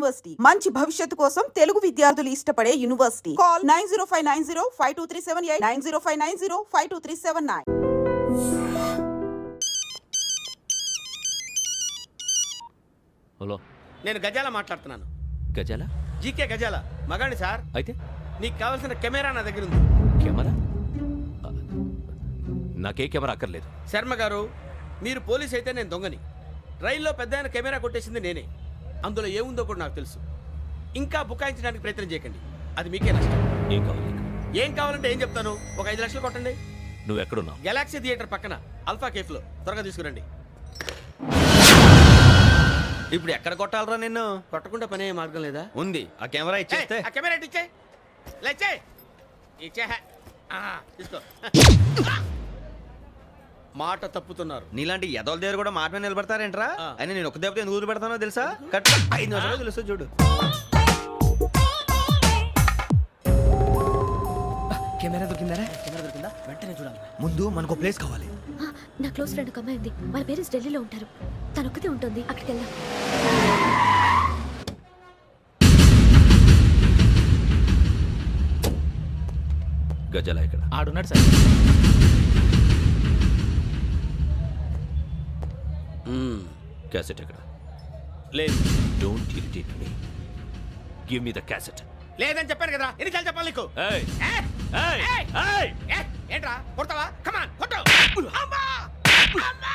University మంచి భవిష్యత్తు కోసం తెలుగు విద్యార్థులు ఇష్టపడే యూనివర్సిటీ. కాల్ 9059052378 9059052379. హలో, నేను గజాల మాట్లాడుతున్నాను. గజాల? జీకే గజాల మగాండి సార్. అయితే నీకు కావాల్సిన కెమెరా నా దగ్గర ఉంది. కెమెరా? నాకే కెమెరా అక్కర్లేదు. శర్మ గారు, మీరు పోలీస్ అయితే నేను దొంగని. రైల్లో పెద్ద ఆయన కెమెరా కొట్టేసింది నేనే. అందులో ఏముందో కూడా నాకు తెలుసు. ఇంకా బుకాయించడానికి ప్రయత్నం చేయకండి, అది మీకే నష్టం. ఏం కావాలి? ఏం కావాలంటే ఏం చెప్తాను, ఒక 5 లక్షలు కొట్టండి. నువ్వు ఎక్కడున్నావు? గెలాక్సీ థియేటర్ పక్కన అల్ఫా కేఫ్లో. త్వరగా తీసుకురండి. ఇప్పుడు ఎక్కడ కొట్టాలరా నిన్ను? కొట్టకుండా పనే మార్గం లేదా? ఉంది, ఆ కెమెరా ఇచ్చేస్తే. ఆ కెమెరా ఇచ్చే లేచే ఇచ్చే తీసుకో. మాట తప్పుతున్నారు. నీలాంటి ఎదల దగ్గర కూడా మాట మీద నిలబడతారేంట్రా? ఆ. అయినా నేను ఒక దెబ్బతో ఎందుకు పెడతానో తెలుసా? కట్ 5 నిమిషాలు తెలుసు చూడు. కెమెరా దొరికిందా? వెంటనే చూడాలి. ముందు మనకు ప్లేస్ కావాలి. నా క్లోజ్ ఫ్రెండ్ ఒక అమ్మాయి ఉంది. వాళ్ళ పేరెంట్స్ ఢిల్లీలో ఉంటారు. తను ఒక్కతే ఉంటుంది. అక్కడికి వెళ్దాం. గజాల ఇక్కడ ఆడున్నాడు సార్. క్యాసెట్ ఎక్కడ? లేదు. Don't irritate me. Give me the cassette. లేదని చెప్పాను కదా, ఎన్నిసార్లు చెప్పాలి నీకు? ఏయ్ ఏయ్! ఏయ్ ఏయ్! ఏయ్! ఏంట్రా కొడతావా? కమాన్ కొట్టు. అమ్మా! అమ్మా!